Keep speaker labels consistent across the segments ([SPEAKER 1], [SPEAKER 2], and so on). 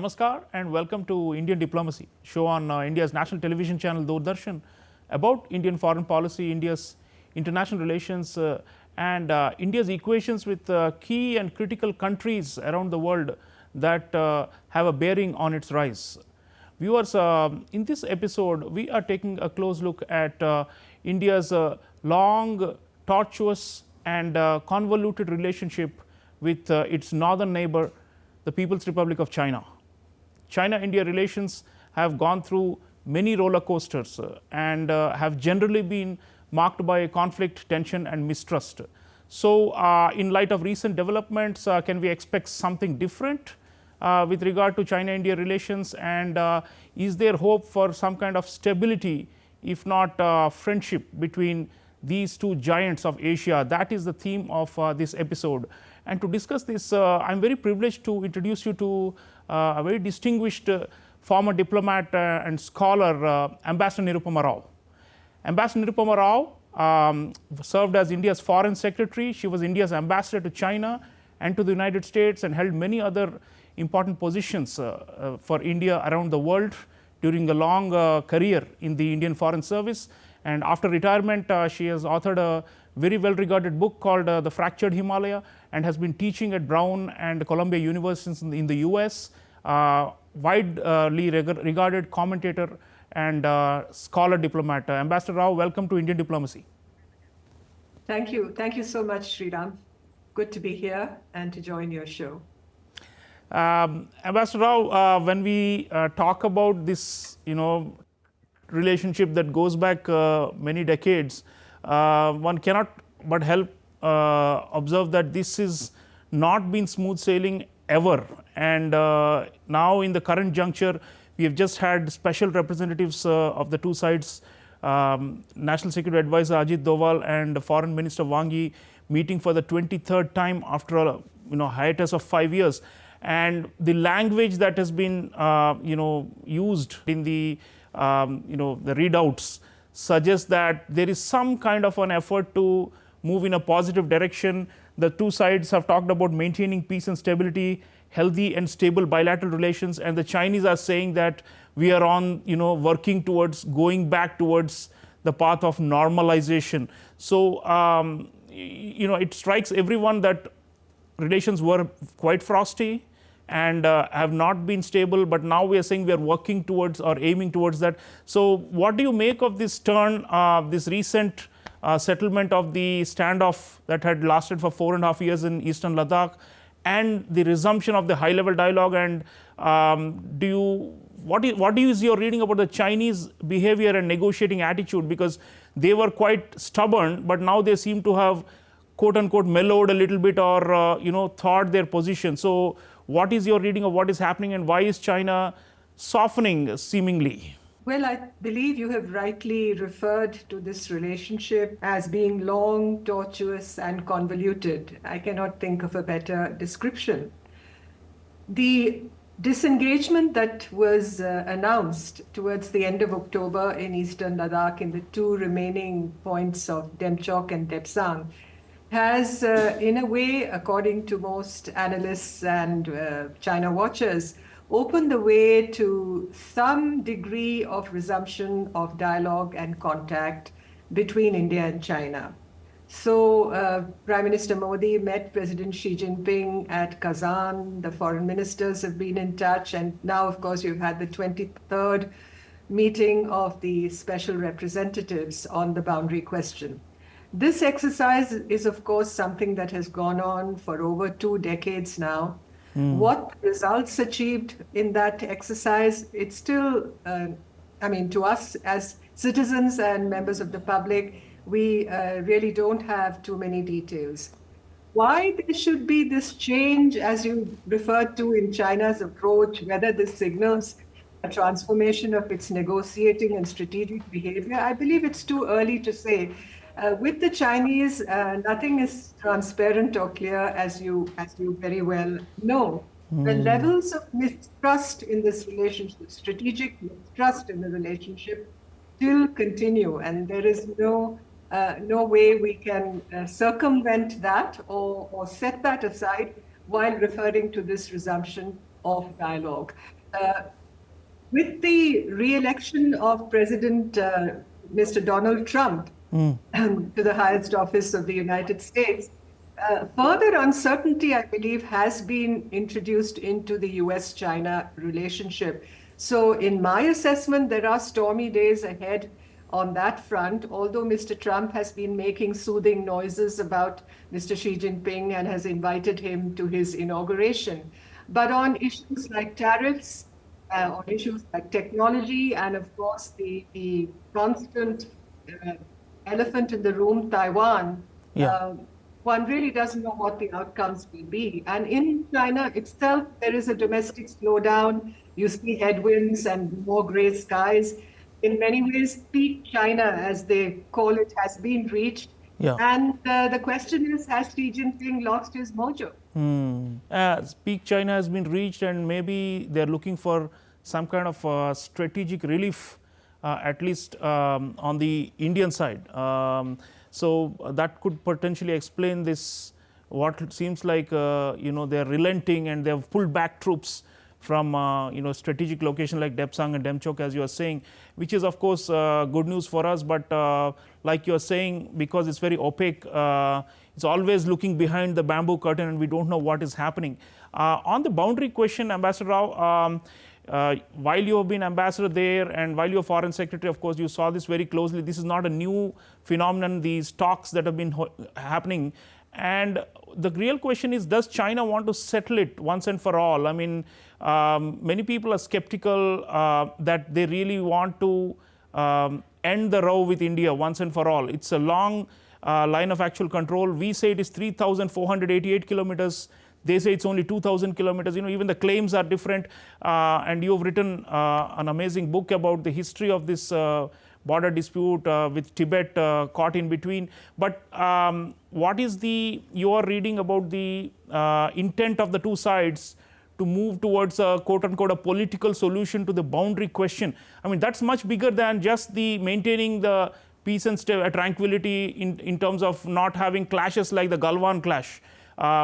[SPEAKER 1] Namaskar and welcome to Indian Diplomacy, show on India's national television channel Doordarshan about Indian foreign policy, India's international relations and India's equations with key and critical countries around the world that have a bearing on its rise. Viewers, in this episode, we are taking a close look at India's long, tortuous and convoluted relationship with its northern neighbor, the People's Republic of China. China-India relations have gone through many roller coasters and have generally been marked by conflict, tension and mistrust. So, in light of recent developments, can we expect something different with regard to China-India relations, and is there hope for some kind of stability, if not friendship, between these two giants of Asia? That is the theme of this episode. And to discuss this, I am very privileged to introduce you to a very distinguished former diplomat and scholar, Ambassador Nirupama Rao. Ambassador Nirupama Rao served as India's foreign secretary. She was India's ambassador to China and to the United States, and held many other important positions for India around the world during a long career in the Indian Foreign Service. And after retirement, she has authored a very well regarded book called The Fractured Himalaya, and has been teaching at Brown and Columbia universities in the US, widely regarded commentator and scholar diplomat. Ambassador Rao, welcome to Indian Diplomacy.
[SPEAKER 2] Thank you. Thank you so much, Sreeram. Good to be here and to join your show.
[SPEAKER 1] Ambassador Rao, when we talk about this, relationship that goes back many decades, one cannot but help observe that this is not been smooth sailing ever. And now in the current juncture, we have just had special representatives of the two sides, National Security Advisor Ajit Doval and Foreign Minister Wang Yi, meeting for the 23rd time after a hiatus of 5 years. And the language that has been used in the the readouts suggests that there is some kind of an effort to move in a positive direction. The two sides have talked about maintaining peace and stability, healthy and stable bilateral relations, and the Chinese are saying that we are on working towards going back towards the path of normalization. So it strikes everyone that relations were quite frosty and have not been stable, but now we are saying we are working towards or aiming towards that. So what do you make of this turn, this recent settlement of the standoff that had lasted for 4.5 years in eastern Ladakh, and the resumption of the high level dialogue? And what is your reading about the Chinese behavior and negotiating attitude? Because they were quite stubborn, but now they seem to have quote unquote mellowed a little bit, or thawed their position. So what is your reading of what is happening, and why is China softening seemingly?
[SPEAKER 2] Well, I believe you have rightly referred to this relationship as being long, tortuous and convoluted. I cannot think of a better description. The disengagement that was announced towards the end of October in eastern Ladakh in the two remaining points of Demchok and Depsang has, in a way, according to most analysts and China watchers, opened the way to some degree of resumption of dialogue and contact between India and China. So Prime Minister Modi met President Xi Jinping at Kazan. The foreign ministers have been in touch. And now, of course, you've had the 23rd meeting of the special representatives on the boundary question. This exercise is, of course, something that has gone on for over 2 decades now. What results achieved in that exercise, it's still, to us as citizens and members of the public, we really don't have too many details. Why there should be this change, as you referred to, in China's approach, whether this signals a transformation of its negotiating and strategic behavior, I believe it's too early to say. With the Chinese, nothing is transparent or clear, as you very well know. The levels of mistrust in this relationship, strategic mistrust in the relationship, still continue, and there is no way we can circumvent that or set that aside while referring to this resumption of dialogue. With the re-election of President Mr. Donald Trump to the highest office of the United States, further uncertainty, I believe, has been introduced into the US-China relationship. So in my assessment, there are stormy days ahead on that front, although Mr. Trump has been making soothing noises about Mr. Xi Jinping and has invited him to his inauguration. But on issues like tariffs, on issues like technology, and of course the constant elephant in the room, Taiwan, one really doesn't know what the outcomes will be. And in China itself, there is a domestic slowdown. You see headwinds and more gray skies. In many ways, peak China, as they call it, has been reached. And the question is, has Xi Jinping lost his mojo?
[SPEAKER 1] Peak China has been reached, and maybe they're looking for some kind of strategic relief, at least on the Indian side. So that could potentially explain this, what seems like they're relenting and they've pulled back troops from strategic location like Depsang and Demchok, as you are saying, which is of course good news for us. But like you are saying, because it's very opaque, it's always looking behind the bamboo curtain and we don't know what is happening. On the boundary question, Ambassador Rao, while you have been ambassador there and while you're foreign secretary, of course, you saw this very closely. This is not a new phenomenon, these talks that have been happening. And the real question is, does China want to settle it once and for all? I mean, many people are skeptical that they really want to end the row with India once and for all. It's a long line of actual control. We say it is 3,488 kilometers. They say it's only 2,000 kilometers. Even the claims are different. And you have written an amazing book about the history of this border dispute with Tibet caught in between. But what is your reading about the intent of the two sides to move towards a quote-unquote a political solution to the boundary question? I mean, that's much bigger than just the maintaining the peace and tranquility in terms of not having clashes like the Galwan clash,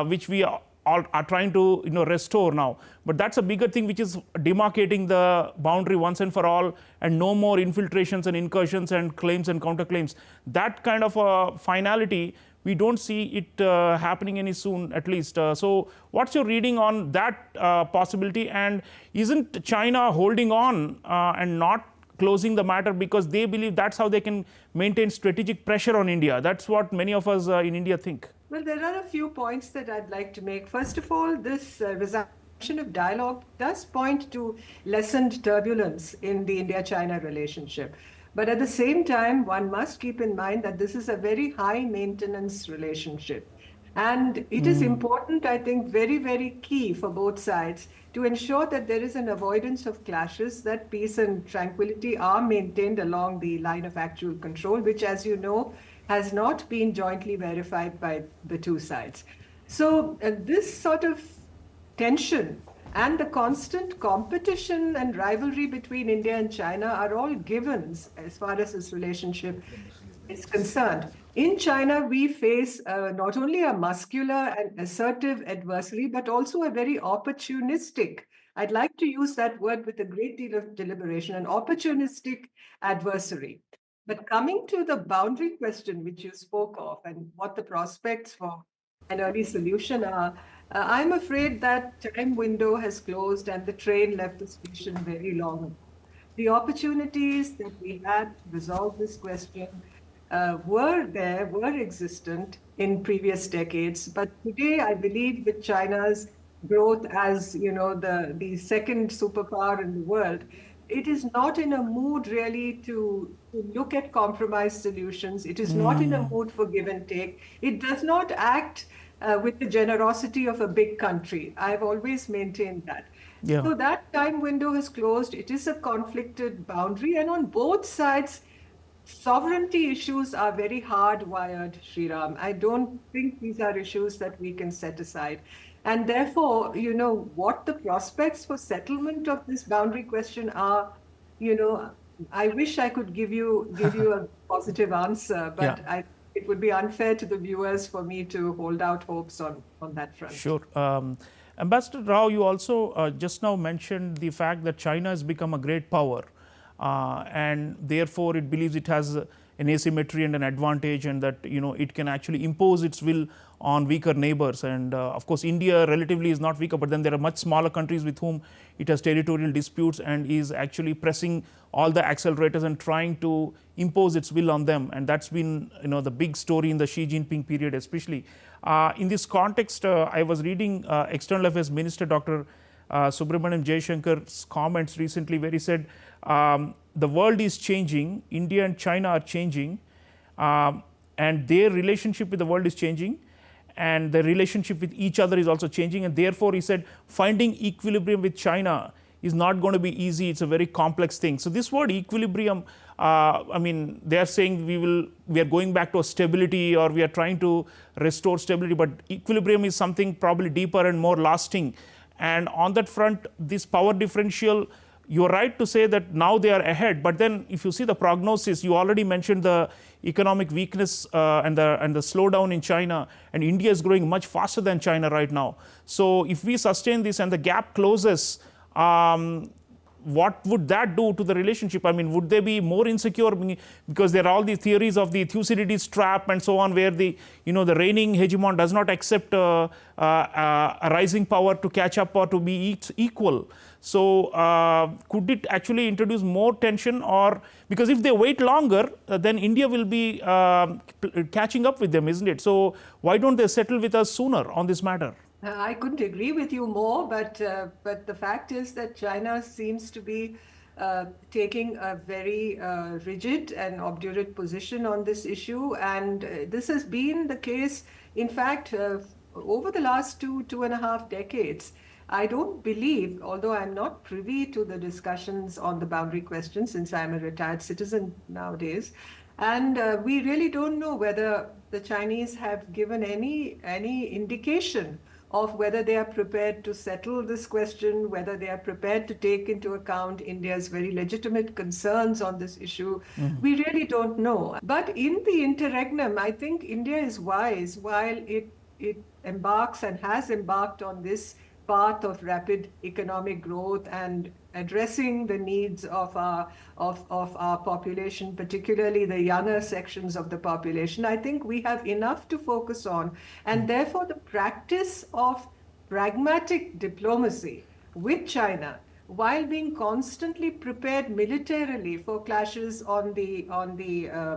[SPEAKER 1] which we are trying to restore now. But that's a bigger thing, which is demarcating the boundary once and for all, and no more infiltrations and incursions and claims and counterclaims. That kind of a finality, we don't see it happening any soon, at least. So what's your reading on that possibility? And isn't China holding on and not closing the matter because they believe that's how they can maintain strategic pressure on India? That's what many of us in India think.
[SPEAKER 2] Well, there are a few points that I'd like to make. First of all, this resumption of dialogue does point to lessened turbulence in the India-China relationship. But at the same time, one must keep in mind that this is a very high-maintenance relationship. And it is important, I think, very, very key for both sides to ensure that there is an avoidance of clashes, that peace and tranquility are maintained along the line of actual control, which, as you know, has not been jointly verified by the two sides. So this sort of tension and the constant competition and rivalry between India and China are all givens as far as this relationship is concerned. In China, we face not only a muscular and assertive adversary, but also a very opportunistic, I'd like to use that word with a great deal of deliberation, an opportunistic adversary. But coming to the boundary question which you spoke of and what the prospects for an early solution are, I'm afraid that time window has closed and the train left the station very long ago. The opportunities that we had to resolve this question were existent in previous decades. But today, I believe with China's growth as the second superpower in the world, it is not in a mood really to look at compromise solutions. It is not in a mood for give and take. It does not act with the generosity of a big country. I've always maintained that. Yeah. So that time window has closed. It is a conflicted boundary. And on both sides, sovereignty issues are very hardwired, Sreeram. I don't think these are issues that we can set aside. And therefore, what the prospects for settlement of this boundary question are, I wish I could give you a positive answer, but yeah. It would be unfair to the viewers for me to hold out hopes on that front.
[SPEAKER 1] Sure. Ambassador Rao, you also just now mentioned the fact that China has become a great power, and therefore it believes it has an asymmetry and an advantage, and that it can actually impose its will on weaker neighbors. And of course, India relatively is not weaker, but then there are much smaller countries with whom it has territorial disputes and is actually pressing all the accelerators and trying to impose its will on them. And that's been the big story in the Xi Jinping period, especially. In this context, I was reading External Affairs Minister Dr. Subramaniam Jaishankar's comments recently, where he said the world is changing, India and China are changing, and their relationship with the world is changing, and the relationship with each other is also changing, and therefore he said finding equilibrium with China is not going to be easy. It's a very complex thing. So this word equilibrium, I mean, they are saying we are going back to a stability, or we are trying to restore stability, but equilibrium is something probably deeper and more lasting. And on that front, this power differential, you're right to say that now they are ahead, but then if you see the prognosis, you already mentioned the economic weakness and the slowdown in China, and India is growing much faster than China right now. So if we sustain this and the gap closes, what would that do to the relationship? I mean, would they be more insecure? Because there are all these theories of the Thucydides trap and so on, where the reigning hegemon does not accept a rising power to catch up or to be equal. So could it actually introduce more tension? Or because if they wait longer, then India will be catching up with them, isn't it? So why don't they settle with us sooner on this matter?
[SPEAKER 2] I couldn't agree with you more, but the fact is that China seems to be taking a very rigid and obdurate position on this issue, and this has been the case, in fact, over the last two and a half decades. I don't believe, although I'm not privy to the discussions on the boundary question, since I'm a retired citizen nowadays, and we really don't know whether the Chinese have given any indication of whether they are prepared to settle this question, whether they are prepared to take into account India's very legitimate concerns on this issue. We really don't know. But in the interregnum, I think India is wise while it embarks and has embarked on this path of rapid economic growth and addressing the needs of our population, particularly the younger sections of the population. I think we have enough to focus on, and therefore the practice of pragmatic diplomacy with China, while being constantly prepared militarily for clashes on the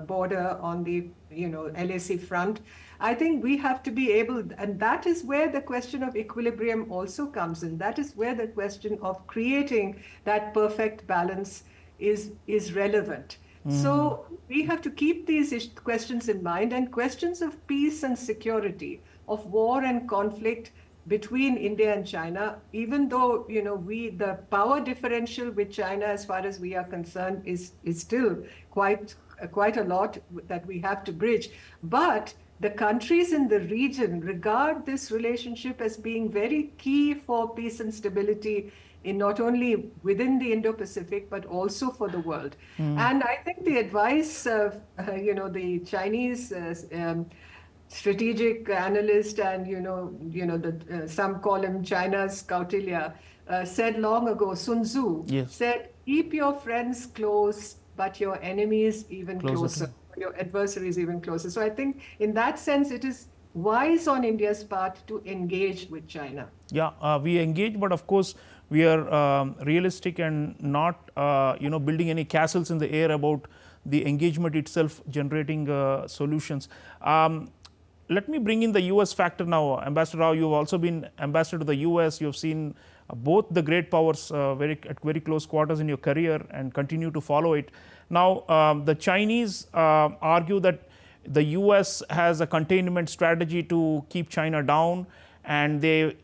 [SPEAKER 2] border, on the LAC front, I think we have to be able, and that is where the question of equilibrium also comes in. That is where the question of creating that perfect balance is relevant. So we have to keep these questions in mind, and questions of peace and security, of war and conflict between India and China, even though the power differential with China, as far as we are concerned, is still quite a lot that we have to bridge. But the countries in the region regard this relationship as being very key for peace and stability, in not only within the Indo-Pacific, but also for the world. And I think the advice of the Chinese strategic analyst, and some call him China's Kautilya, said long ago, Sun Tzu said, keep your friends close, but your enemies even closer. Your adversaries even closer. So I think in that sense, it is wise on India's part to engage with China.
[SPEAKER 1] Yeah, we engage, but of course we are realistic and not building any castles in the air about the engagement itself generating solutions. Let me bring in the US factor now. Ambassador Rao, you've also been ambassador to the US. You've seen both the great powers at very close quarters in your career and continue to follow it. Now, the Chinese argue that the US has a containment strategy to keep China down, and they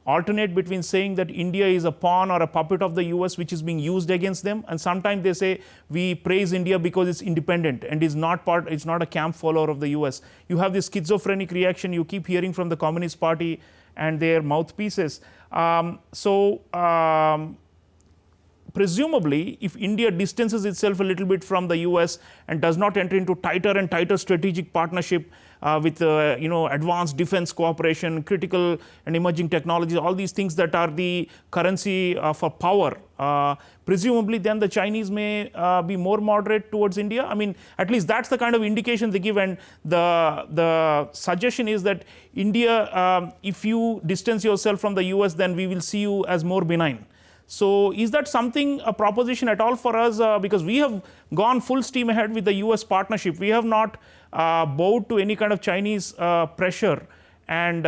[SPEAKER 1] alternate between saying that India is a pawn or a puppet of the US which is being used against them, and sometimes they say we praise India because it's independent and it's not a camp follower of the US. You have this schizophrenic reaction you keep hearing from the Communist Party and their mouthpieces. presumably, if India distances itself a little bit from the US and does not enter into tighter and tighter strategic partnership with advanced defense cooperation, critical and emerging technologies, all these things that are the currency for power, presumably then the Chinese may be more moderate towards India. I mean, at least that's the kind of indication they give, and the suggestion is that India, if you distance yourself from the US, then we will see you as more benign. So is that something, a proposition at all for us? Because we have gone full steam ahead with the US partnership. We have not bowed to any kind of Chinese pressure and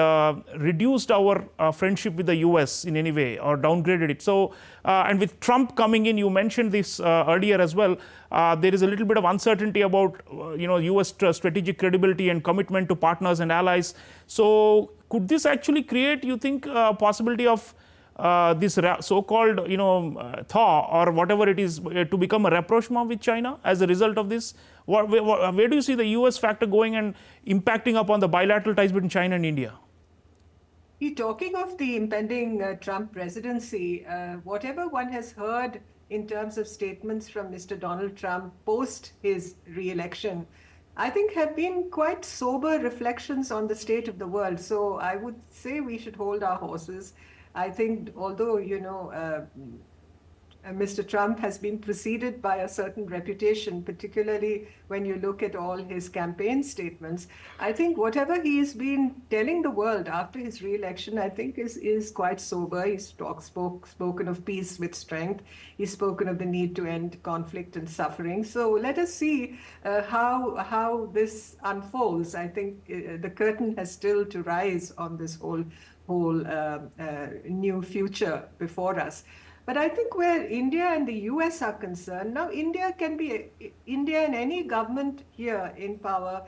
[SPEAKER 1] reduced our friendship with the US in any way or downgraded it. So, and with Trump coming in, you mentioned this earlier as well, there is a little bit of uncertainty about US strategic credibility and commitment to partners and allies. So could this actually create, you think, a possibility of this so-called thaw or whatever it is to become a rapprochement with China as a result of this? Where do you see the US factor going and impacting upon the bilateral ties between China and India?
[SPEAKER 2] Talking of the impending Trump presidency, whatever one has heard in terms of statements from Mr. Donald Trump post his re-election, I think have been quite sober reflections on the state of the world. So I would say we should hold our horses. I think although, Mr. Trump has been preceded by a certain reputation, particularly when you look at all his campaign statements, I think whatever he has been telling the world after his re-election, I think is quite sober. He's spoken of peace with strength. He's spoken of the need to end conflict and suffering. So let us see how this unfolds. I think the curtain has still to rise on this whole new future before us. But I think where India and the US are concerned, now India and any government here in power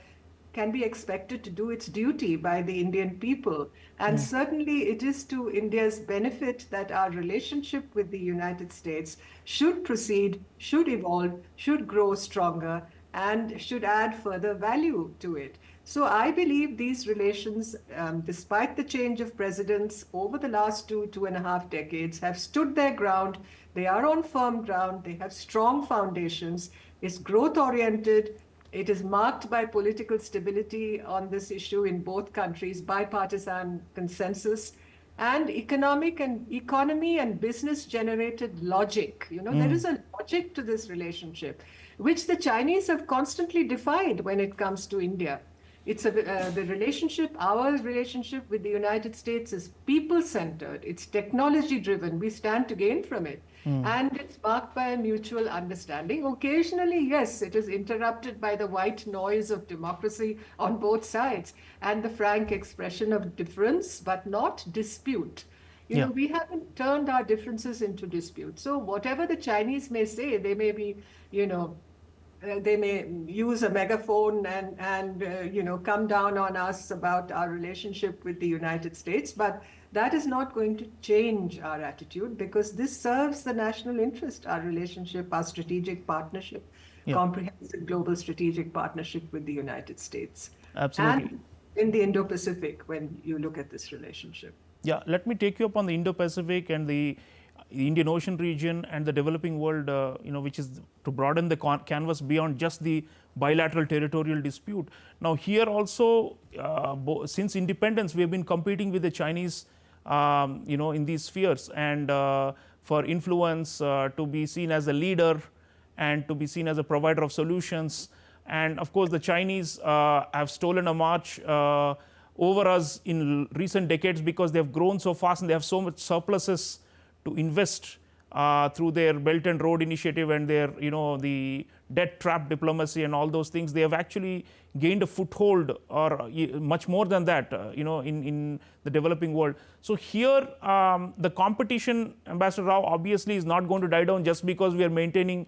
[SPEAKER 2] can be expected to do its duty by the Indian people. And certainly it is to India's benefit that our relationship with the United States should proceed, should evolve, should grow stronger, and should add further value to it. So I believe these relations, despite the change of presidents over the last 2.5 decades, have stood their ground. They are on firm ground. They have strong foundations. It's growth-oriented. It is marked by political stability on this issue in both countries, bipartisan consensus, and economy and business-generated logic. There is a logic to this relationship, which the Chinese have constantly defied when it comes to India. It's the relationship, our relationship with the United States is people-centered. It's technology-driven. We stand to gain from it. And it's marked by a mutual understanding. Occasionally, yes, it is interrupted by the white noise of democracy on both sides and the frank expression of difference, but not dispute. We haven't turned our differences into dispute. So whatever the Chinese may say, they may be, they may use a megaphone and come down on us about our relationship with the United States, but that is not going to change our attitude because this serves the national interest, our relationship, our strategic partnership, comprehensive global strategic partnership with the United States.
[SPEAKER 1] Absolutely.
[SPEAKER 2] And in the Indo-Pacific when you look at this relationship.
[SPEAKER 1] Yeah, let me take you up on the Indo-Pacific and the Indian Ocean region and the developing world, which is to broaden the canvas beyond just the bilateral territorial dispute. Now, here also, since independence, we have been competing with the Chinese, in these spheres, and for influence, to be seen as a leader and to be seen as a provider of solutions. And of course, the Chinese have stolen a march over us in recent decades because they have grown so fast and they have so much surpluses to invest through their Belt and Road Initiative and their, the debt trap diplomacy and all those things. They have actually gained a foothold, or much more than that, in the developing world. So here, the competition, Ambassador Rao, obviously is not going to die down just because we are maintaining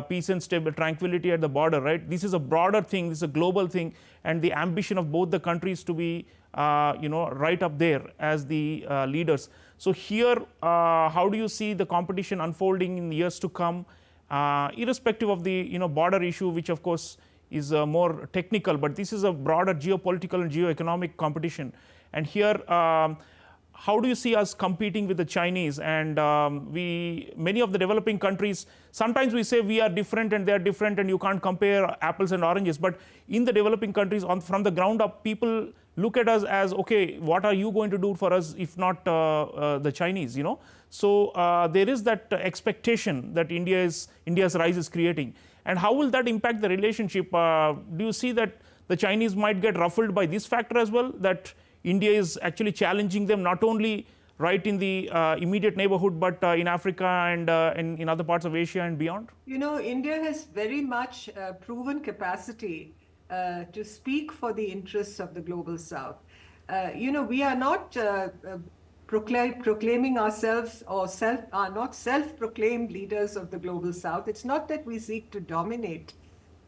[SPEAKER 1] peace and stable tranquility at the border, right? This is a broader thing. This is a global thing, and the ambition of both the countries to be, right up there as the leaders. So here, how do you see the competition unfolding in the years to come, irrespective of the border issue, which of course is more technical, but this is a broader geopolitical and geoeconomic competition. And here, how do you see us competing with the Chinese? And many of the developing countries, sometimes we say we are different and they are different and you can't compare apples and oranges. But in the developing countries, from the ground up, people look at us as, okay, what are you going to do for us if not the Chinese, you know? So there is that expectation that India's rise is creating. And how will that impact the relationship? Do you see that the Chinese might get ruffled by this factor as well, that India is actually challenging them not only right in the immediate neighborhood, but in Africa and in other parts of Asia and beyond?
[SPEAKER 2] You know, India has very much proven capacity to speak for the interests of the global South. You know, we are not proclaiming ourselves or are not self-proclaimed leaders of the global South. It's not that we seek to dominate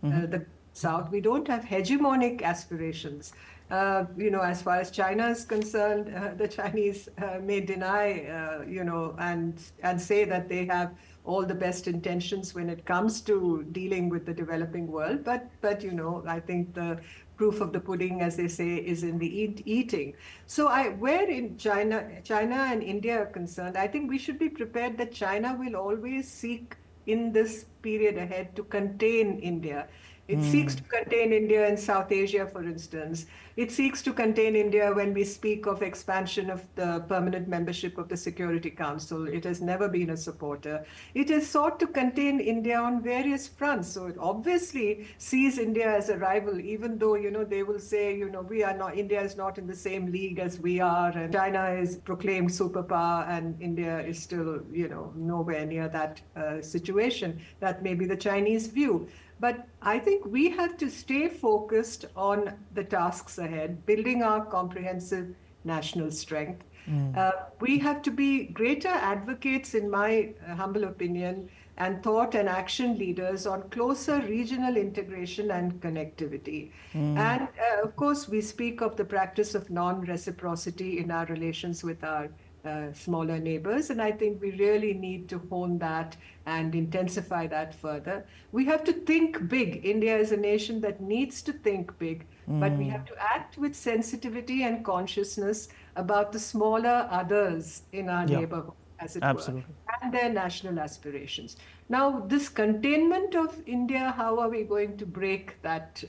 [SPEAKER 2] the South. We don't have hegemonic aspirations. You know, as far as China is concerned, the Chinese may deny, you know, and say that they have all the best intentions when it comes to dealing with the developing world. But you know, I think the proof of the pudding, as they say, is in the eating. So where in China and India are concerned, I think we should be prepared that China will always seek in this period ahead to contain India. It seeks to contain India in South Asia, for instance. It seeks to contain India when we speak of expansion of the permanent membership of the Security Council. It has never been a supporter. It has sought to contain India on various fronts. So it obviously sees India as a rival, even though, you know, they will say, you know, India is not in the same league as we are, and China is proclaimed superpower, and India is still, you know, nowhere near that situation. That may be the Chinese view. But I think we have to stay focused on the tasks ahead, building our comprehensive national strength. We have to be greater advocates, in my humble opinion, and thought and action leaders on closer regional integration and connectivity. And of course, we speak of the practice of non-reciprocity in our relations with our smaller neighbors, and I think we really need to hone that and intensify that further. We have to think big. India is a nation that needs to think big, but we have to act with sensitivity and consciousness about the smaller others in our neighborhood, as it were, and their national aspirations. Now, this containment of India, how are we going to break that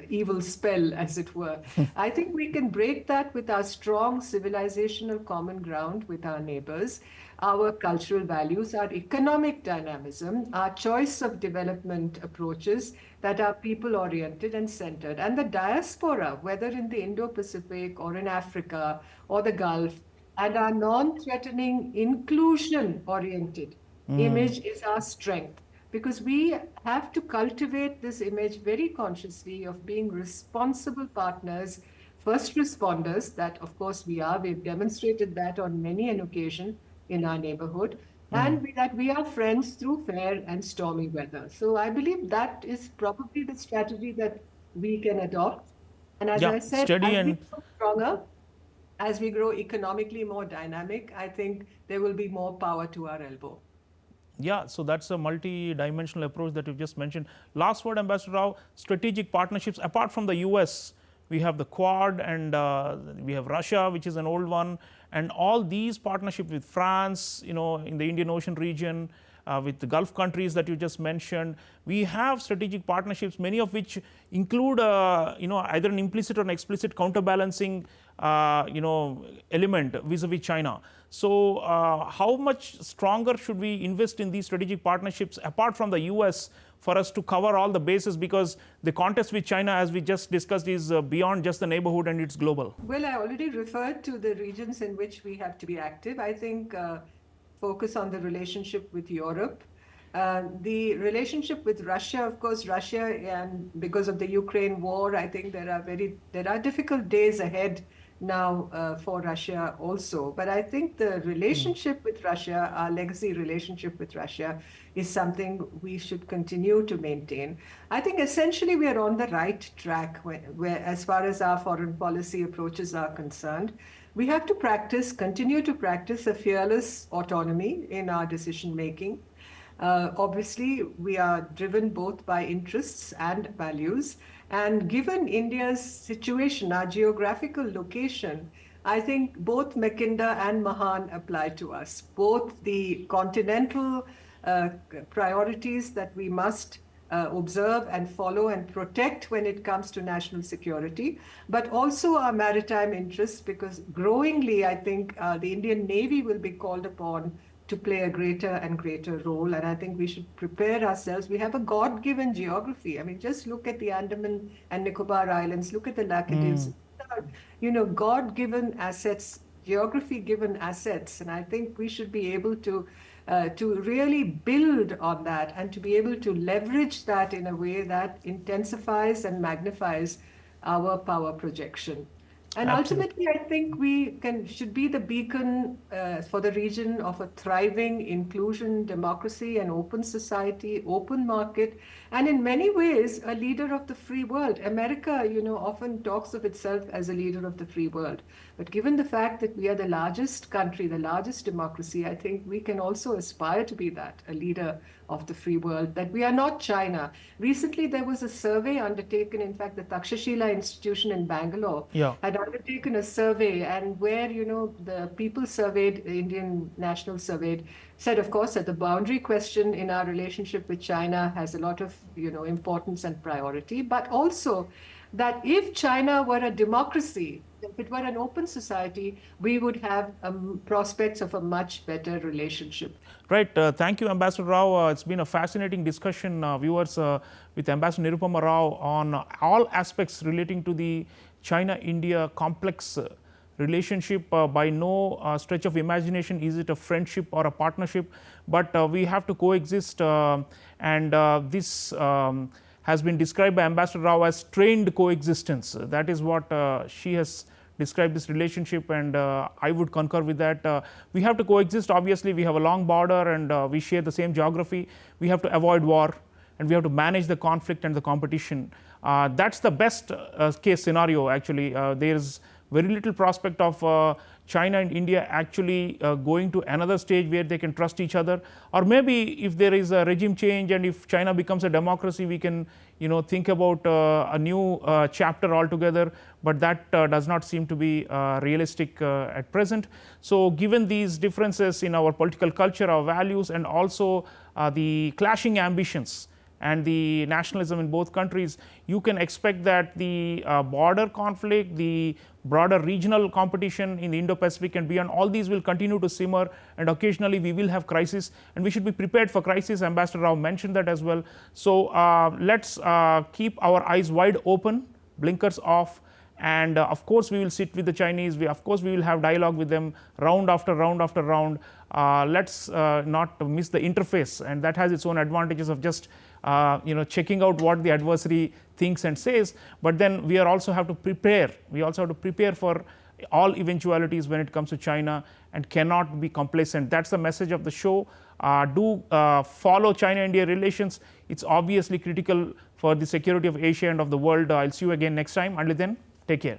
[SPEAKER 2] evil spell, as it were? I think we can break that with our strong civilizational common ground with our neighbors, our cultural values, our economic dynamism, our choice of development approaches that are people-oriented and centered, and the diaspora, whether in the Indo-Pacific or in Africa or the Gulf, and our non-threatening, inclusion-oriented image is our strength, because we have to cultivate this image very consciously of being responsible partners, first responders, that of course we are. We've demonstrated that on many an occasion in our neighborhood, and that we are friends through fair and stormy weather. So I believe that is probably the strategy that we can adopt. And as I said, as we grow stronger, as we grow economically more dynamic, I think there will be more power to our elbow.
[SPEAKER 1] Yeah, so that's a multi-dimensional approach that you've just mentioned. Last word, Ambassador Rao, strategic partnerships. Apart from the US, we have the Quad, and we have Russia, which is an old one, and all these partnerships with France, you know, in the Indian Ocean region, with the Gulf countries that you just mentioned. We have strategic partnerships, many of which include, you know, either an implicit or an explicit counterbalancing, you know, element vis-a-vis China. So how much stronger should we invest in these strategic partnerships apart from the US for us to cover all the bases, because the contest with China, as we just discussed, is beyond just the neighborhood and it's global?
[SPEAKER 2] Well, I already referred to the regions in which we have to be active. I think focus on the relationship with Europe. The relationship with Russia, of course, Russia, and because of the Ukraine war, I think there are difficult days ahead now for Russia also. But I think the relationship with Russia, our legacy relationship with Russia, is something we should continue to maintain. I think essentially we are on the right track where as far as our foreign policy approaches are concerned. We have to continue to practice a fearless autonomy in our decision making. Obviously, we are driven both by interests and values. And given India's situation, our geographical location, I think both Mackinder and Mahan apply to us. Both the continental priorities that we must observe and follow and protect when it comes to national security, but also our maritime interests, because growingly, I think the Indian Navy will be called upon to play a greater and greater role. And I think we should prepare ourselves. We have a God-given geography. I mean, just look at the Andaman and Nicobar Islands, look at the Laccadives. God-given assets, geography-given assets. And I think we should be able to really build on that and to be able to leverage that in a way that intensifies and magnifies our power projection. And ultimately, I think we should be the beacon for the region of a thriving inclusion, democracy, and open society, open market, and in many ways, a leader of the free world. America, often talks of itself as a leader of the free world. But given the fact that we are the largest country, the largest democracy, I think we can also aspire to be that, a leader of the free world, that we are not China. Recently, there was a survey undertaken, in fact, the Takshashila Institution in Bangalore had undertaken a survey, and where, the people surveyed, the Indian National surveyed, said, of course, that the boundary question in our relationship with China has a lot of, importance and priority, but also that if China were a democracy, if it were an open society, we would have prospects of a much better relationship.
[SPEAKER 1] Right. Thank you, Ambassador Rao. It's been a fascinating discussion, viewers, with Ambassador Nirupama Rao on all aspects relating to the China-India complex relationship. By no stretch of imagination is it a friendship or a partnership, but we have to coexist, and this has been described by Ambassador Rao as trained coexistence. That is what she has described this relationship, and I would concur with that. We have to coexist. Obviously, we have a long border and we share the same geography. We have to avoid war, and we have to manage the conflict and the competition. That's the best case scenario, actually. There is very little prospect of China and India actually going to another stage where they can trust each other. Or maybe if there is a regime change and if China becomes a democracy, we can think about a new chapter altogether, but that does not seem to be realistic at present. So given these differences in our political culture, our values, and also the clashing ambitions and the nationalism in both countries, you can expect that the border conflict, the broader regional competition in the Indo-Pacific and beyond, all these will continue to simmer, and occasionally we will have crisis, and we should be prepared for crisis. Ambassador Rao mentioned that as well. So let's keep our eyes wide open, blinkers off, and of course we will sit with the Chinese. Of course we will have dialogue with them round after round after round. Let's not miss the interface, and that has its own advantages of just checking out what the adversary thinks and says. But then we also have to prepare. We also have to prepare for all eventualities when it comes to China, and cannot be complacent. That's the message of the show. Do follow China-India relations. It's obviously critical for the security of Asia and of the world. I'll see you again next time. Until then, take care.